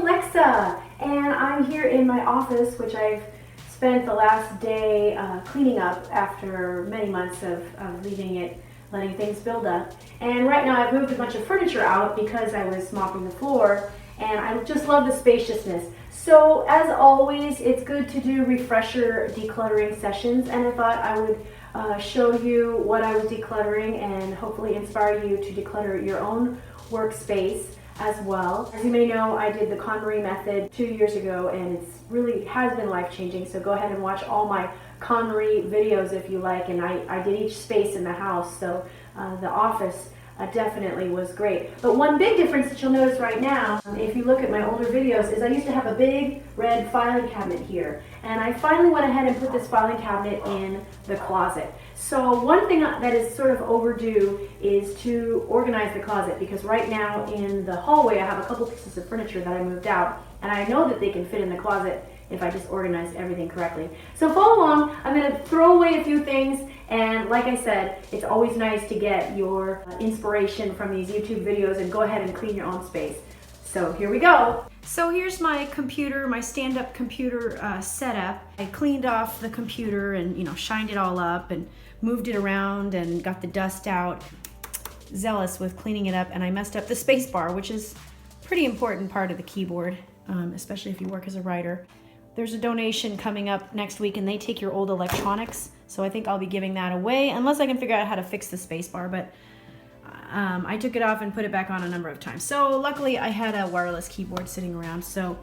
Alexa, and I'm here in my office, which I've spent the last day cleaning up after many months of leaving it, letting things build up. And right now I've moved a bunch of furniture out because I was mopping the floor, and I just love the spaciousness. So as always, it's good to do refresher decluttering sessions, and I thought I would show you what I was decluttering and hopefully inspire you to declutter your own workspace as well. As you may know, I did the KonMari method 2 years ago, and it's really has been life-changing. So go ahead and watch all my KonMari videos if you like. And I did each space in the house, so the office definitely was great. But one big difference that you'll notice right now, if you look at my older videos, is I used to have a big red filing cabinet here, and I finally went ahead and put this filing cabinet in the closet. So one thing that is sort of overdue is to organize the closet, because right now in the hallway I have a couple pieces of furniture that I moved out, and I know that they can fit in the closet if I just organize everything correctly. So follow along. I'm going to throw away a few things, and like I said, it's always nice to get your inspiration from these YouTube videos and go ahead and clean your own space. So here we go. So here's my computer, my stand-up computer setup. I cleaned off the computer and shined it all up and moved it around and got the dust out. Zealous with cleaning it up, and I messed up the space bar, which is a pretty important part of the keyboard, especially if you work as a writer. There's a donation coming up next week, and they take your old electronics, so I think I'll be giving that away, unless I can figure out how to fix the space bar, but I took it off and put it back on a number of times. So luckily I had a wireless keyboard sitting around, so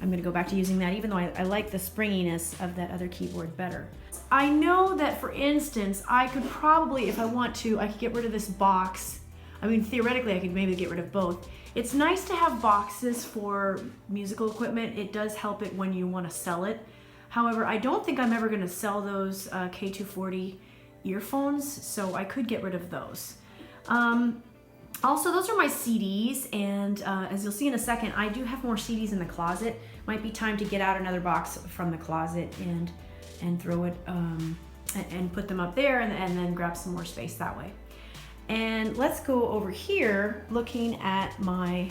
I'm gonna go back to using that, even though I like the springiness of that other keyboard better. I know that, for instance, I could probably, if I want to, I could get rid of this box. I mean, theoretically, I could maybe get rid of both. It's nice to have boxes for musical equipment. It does help it when you want to sell it. However, I don't think I'm ever going to sell those K240 earphones, so I could get rid of those. Also, those are my CDs, and as you'll see in a second, I do have more CDs in the closet. Might be time to get out another box from the closet and throw it and put them up there, and then grab some more space that way. And let's go over here looking at my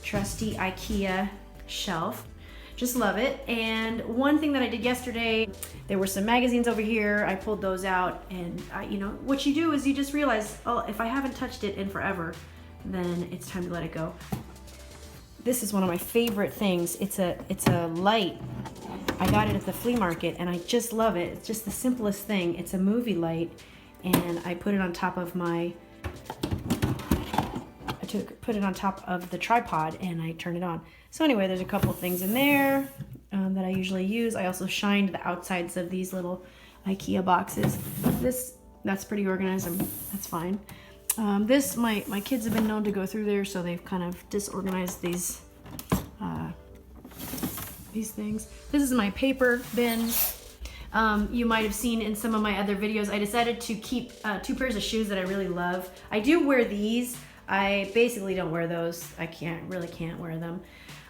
trusty IKEA shelf. Just love it. And one thing that I did yesterday, there were some magazines over here. I pulled those out, and what you do is you just realize, oh, if I haven't touched it in forever, then it's time to let it go. This is one of my favorite things. It's a light. I got it at the flea market, and I just love it. It's just the simplest thing. It's a movie light, and I put it on top of put it on top of the tripod, and I turn it on. So anyway, there's a couple things in there that I usually use. I also shined the outsides of these little IKEA boxes. That's pretty organized. That's fine. My kids have been known to go through there, so they've kind of disorganized these things. This is my paper bin. You might have seen in some of my other videos, I decided to keep 2 pairs of shoes that I really love. I do wear these. I basically don't wear those. I really can't wear them.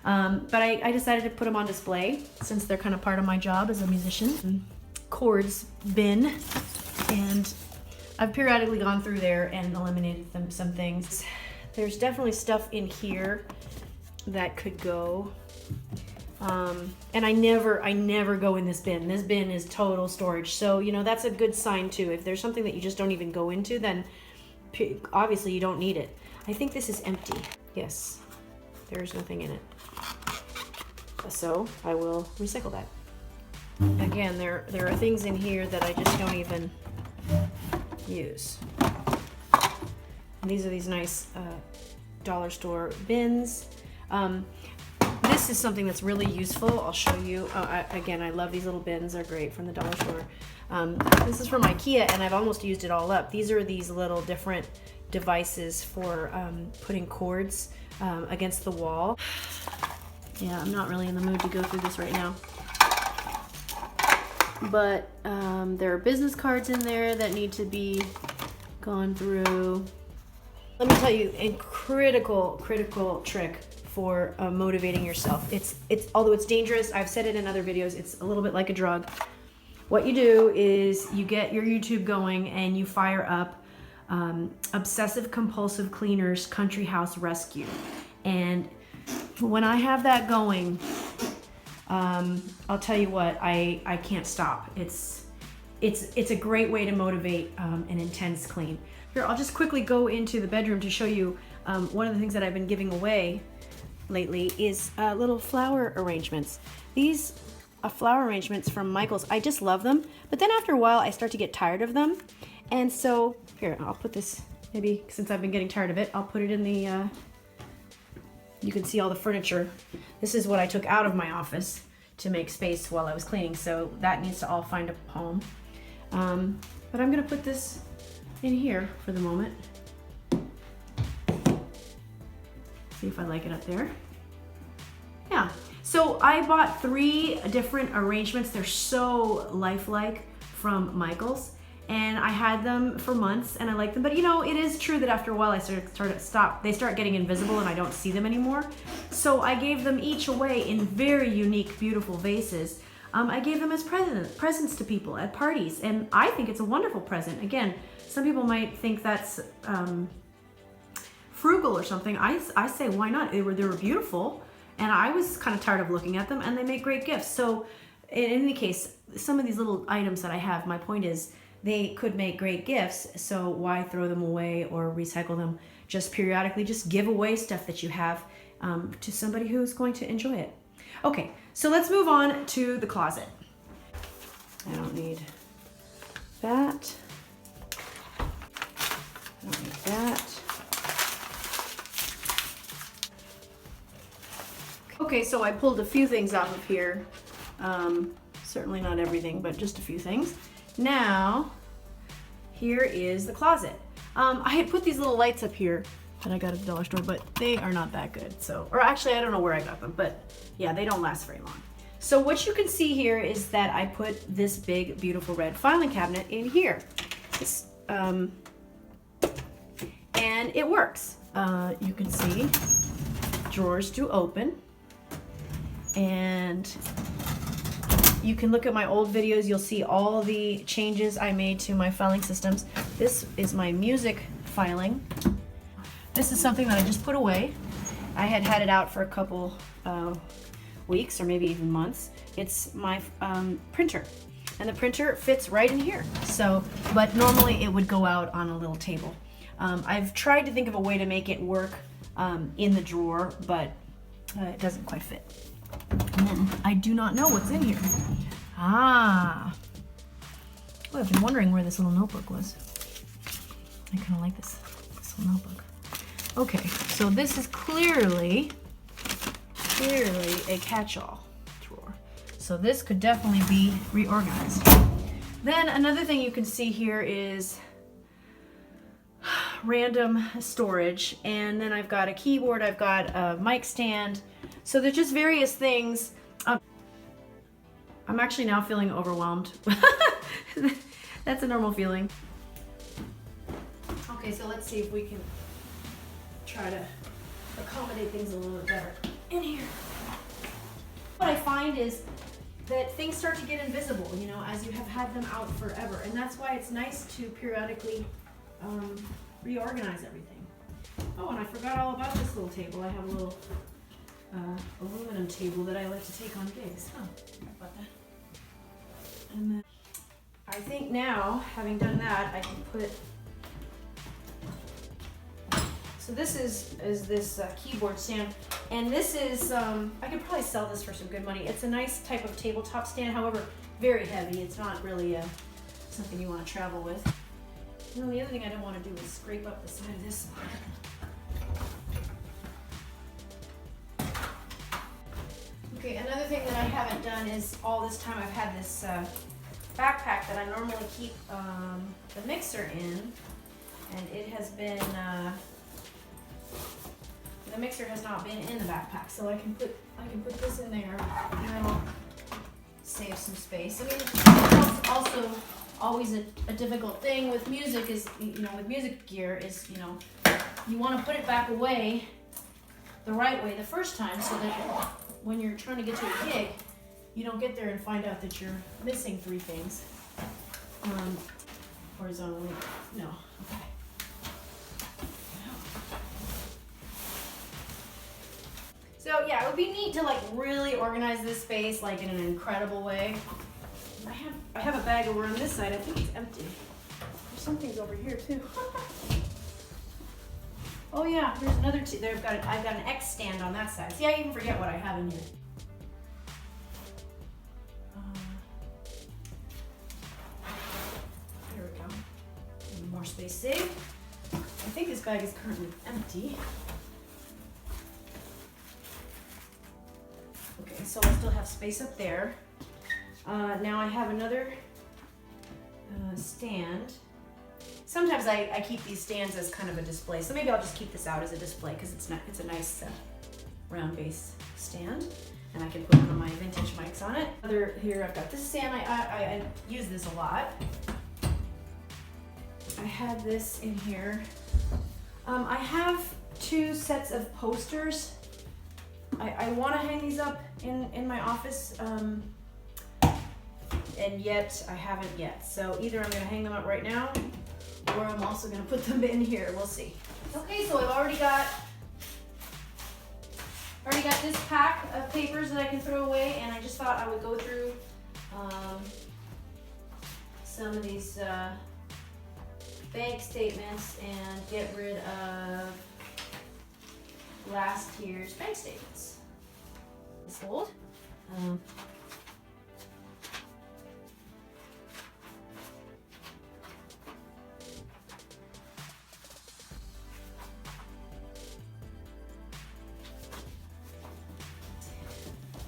But I decided to put them on display since they're kind of part of my job as a musician. Cords bin, and I've periodically gone through there and eliminated some things. There's definitely stuff in here that could go. And I never go in this bin. This bin is total storage. So, that's a good sign too. If there's something that you just don't even go into, then obviously you don't need it. I think this is empty. Yes, there's nothing in it. So I will recycle that. Again, there are things in here that I just don't even use. And these are these nice dollar store bins. This is something that's really useful. I'll show you. Again, I love these little bins. They're great from the dollar store. This is from IKEA, and I've almost used it all up. These are these little different devices for putting cords against the wall. Yeah, I'm not really in the mood to go through this right now. But there are business cards in there that need to be gone through. Let me tell you a critical trick for motivating yourself. It's although it's dangerous, I've said it in other videos, it's a little bit like a drug. What you do is you get your YouTube going and you fire up Obsessive Compulsive Cleaners Country House Rescue. And when I have that going, I'll tell you what, I can't stop. It's a great way to motivate an intense clean. Here, I'll just quickly go into the bedroom to show you one of the things that I've been giving away lately is little flower arrangements. These flower arrangements from Michaels, I just love them, but then after a while I start to get tired of them. And so, here, I'll put this, maybe since I've been getting tired of it, I'll put it in the, you can see all the furniture. This is what I took out of my office to make space while I was cleaning, so that needs to all find a home. But I'm gonna put this in here for the moment. See if I like it up there. Yeah, so I bought 3 different arrangements. They're so lifelike from Michaels, and I had them for months and I like them, but you know, it is true that after a while they start getting invisible and I don't see them anymore. So I gave them each away in very unique, beautiful vases. I gave them as presents to people at parties, and I think it's a wonderful present. Again, some people might think that's frugal or something. I say, why not? They were beautiful, and I was kind of tired of looking at them, and they make great gifts. So in any case, some of these little items that I have, my point is they could make great gifts, so why throw them away or recycle them? Just periodically, just give away stuff that you have to somebody who's going to enjoy it. Okay, so let's move on to the closet. I don't need that. I don't need that. Okay, so I pulled a few things out of here. Certainly not everything, but just a few things. Now, here is the closet. I had put these little lights up here that I got at the dollar store, but they are not that good. So, or actually, I don't know where I got them, but yeah, they don't last very long. So what you can see here is that I put this big, beautiful red filing cabinet in here. This, and it works. You can see drawers do open, and you can look at my old videos. You'll see all the changes I made to my filing systems. This is my music filing. This is something that I just put away. I had it out for a couple weeks or maybe even months. It's my printer, and the printer fits right in here. So, but normally it would go out on a little table. I've tried to think of a way to make it work in the drawer, but it doesn't quite fit. And then I do not know what's in here. Ah, well, I've been wondering where this little notebook was. I kind of like this little notebook. Okay, so this is clearly a catch-all drawer. So this could definitely be reorganized. Then another thing you can see here is random storage, and then I've got a keyboard, I've got a mic stand. So there's just various things. I'm actually now feeling overwhelmed. That's a normal feeling. Okay, so let's see if we can try to accommodate things a little bit better in here. What I find is that things start to get invisible, you know, as you have had them out forever. And that's why it's nice to periodically reorganize everything. Oh, and I forgot all about this little table. I have a little aluminum table that I like to take on gigs. Oh, sorry about that. And then I think now, having done that, I can put. So this is this keyboard stand, and this is I could probably sell this for some good money. It's a nice type of tabletop stand, however, very heavy. It's not really something you want to travel with. And then the other thing I don't want to do is scrape up the side of this one. Okay, another thing that I haven't done is all this time I've had this backpack that I normally keep the mixer in, and it has been the mixer has not been in the backpack, so I can put this in there, and that'll save some space. I mean, it's also always a difficult thing with music is, you know, with music gear is, you know, you want to put it back away the right way the first time, so that when you're trying to get to a gig, you don't get there and find out that you're missing 3 things. Horizontally, no. Okay. So yeah, it would be neat to like really organize this space like in an incredible way. I have a bag over on this side. I think it's empty. There's some things over here too. Oh yeah, there's another two. I've got an X stand on that side. See, I even forget what I have in here. Here we go. More space saved. I think this bag is currently empty. Okay, so I still have space up there. Now I have another stand. Sometimes I keep these stands as kind of a display, so maybe I'll just keep this out as a display because it's a nice round base stand, and I can put one of my vintage mics on it. Here I've got this stand. I use this a lot. I have this in here. I have 2 sets of posters. I want to hang these up in my office, and yet I haven't yet. So either I'm going to hang them up right now, or I'm also going to put them in here. We'll see. Okay, so I've already got this pack of papers that I can throw away, and I just thought I would go through some of these bank statements and get rid of last year's bank statements. This old.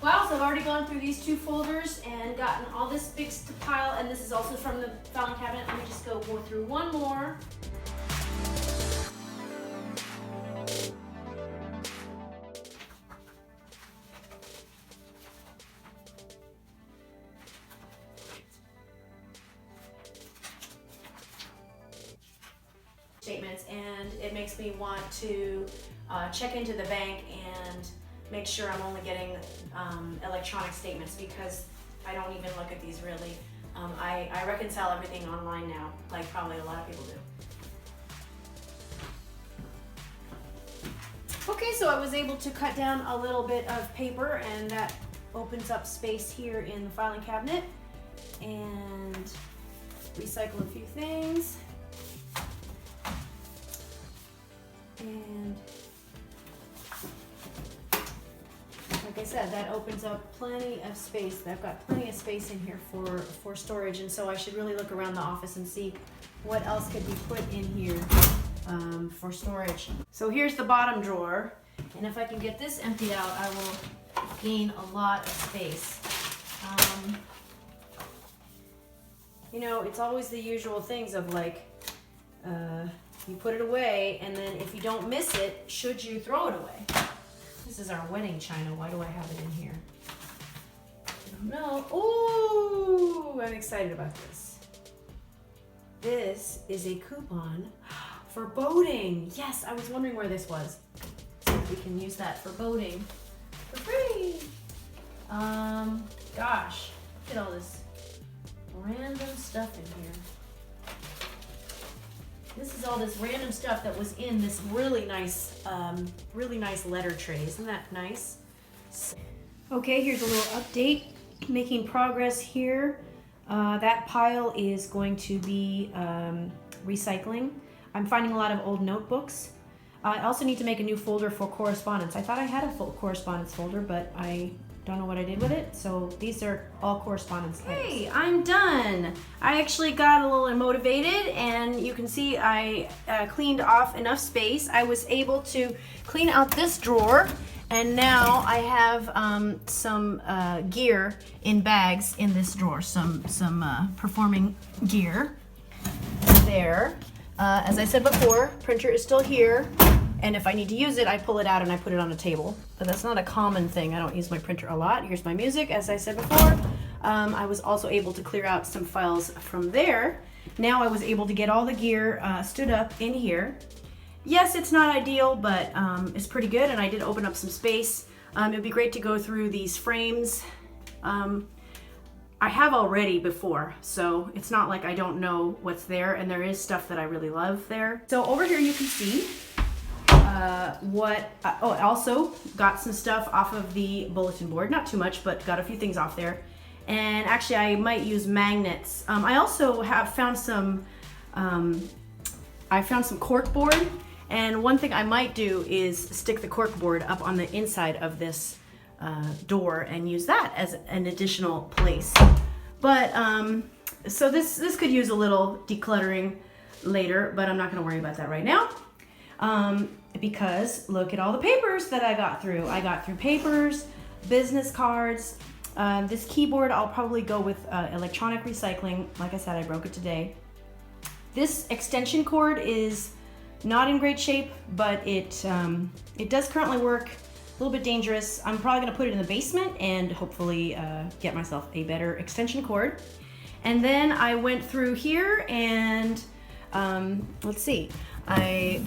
Wow, so I've already gone through these 2 folders and gotten all this big pile, and this is also from the filing cabinet. Let me just go through one more. Statements, and it makes me want to check into the bank and make sure I'm only getting electronic statements, because I don't even look at these really. I reconcile everything online now, like probably a lot of people do. Okay, so I was able to cut down a little bit of paper, and that opens up space here in the filing cabinet, and recycle a few things. And like I said, that opens up plenty of space. I've got plenty of space in here for storage, and so I should really look around the office and see what else could be put in here for storage. So here's the bottom drawer, and if I can get this emptied out, I will gain a lot of space. You know, it's always the usual things of like, you put it away, and then if you don't miss it, should you throw it away? This is our wedding china. Why do I have it in here? I don't know. Ooh, I'm excited about this. This is a coupon for boating. Yes, I was wondering where this was. So we can use that for boating for free. Gosh, look at all this random stuff in here. This is all this random stuff that was in this really nice letter tray. Isn't that nice? Okay, here's a little update. Making progress here. That pile is going to be recycling. I'm finding a lot of old notebooks. I also need to make a new folder for correspondence. I thought I had a full correspondence folder, but I don't know what I did with it. So these are all correspondence items. Hey, I'm done. I actually got a little motivated, and you can see I cleaned off enough space. I was able to clean out this drawer, and now I have some gear in bags in this drawer. Some performing gear there. As I said before, printer is still here. And if I need to use it, I pull it out and I put it on a table. But that's not a common thing. I don't use my printer a lot. Here's my music, as I said before. I was also able to clear out some files from there. Now I was able to get all the gear stood up in here. Yes, it's not ideal, but it's pretty good, and I did open up some space. It'd be great to go through these frames. I have already before, so it's not like I don't know what's there, and there is stuff that I really love there. So over here you can see I also got some stuff off of the bulletin board, not too much, but got a few things off there. And actually I might use magnets. I also have found some, cork board, and one thing I might do is stick the cork board up on the inside of this door and use that as an additional place. But so this could use a little decluttering later, but I'm not gonna worry about that right now. Because look at all the papers that I got through. I got through papers, business cards. This keyboard, I'll probably go with electronic recycling. Like I said, I broke it today. This extension cord is not in great shape, but it does currently work. A little bit dangerous. I'm probably gonna put it in the basement and hopefully get myself a better extension cord. And then I went through here and let's see. I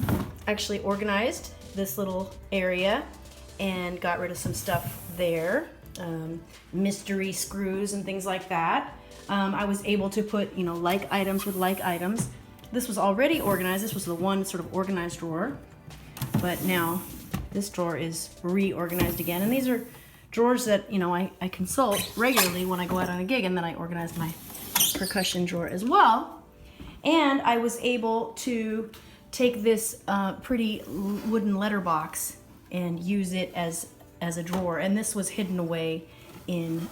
actually organized this little area and got rid of some stuff there, mystery screws and things like that. I was able to put, like items with like items. This was already organized. This was the one sort of organized drawer, but now this drawer is reorganized again. And these are drawers that, I consult regularly when I go out on a gig, and then I organize my percussion drawer as well. And I was able to take this pretty wooden letterbox and use it as a drawer, and this was hidden away in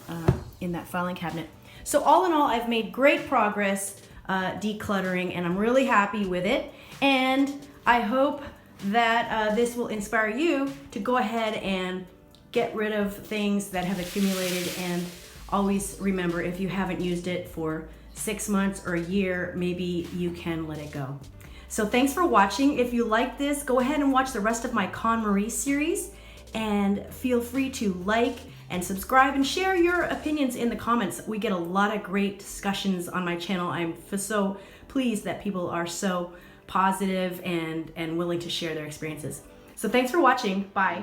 that filing cabinet. So all in all, I've made great progress decluttering, and I'm really happy with it. And I hope that this will inspire you to go ahead and get rid of things that have accumulated. And always remember, if you haven't used it for 6 months or a year, maybe you can let it go. So thanks for watching. If you like this, go ahead and watch the rest of my Con Marie series, and feel free to like and subscribe and share your opinions in the comments. We get a lot of great discussions on my channel. I'm so pleased that people are so positive and willing to share their experiences. So thanks for watching. Bye.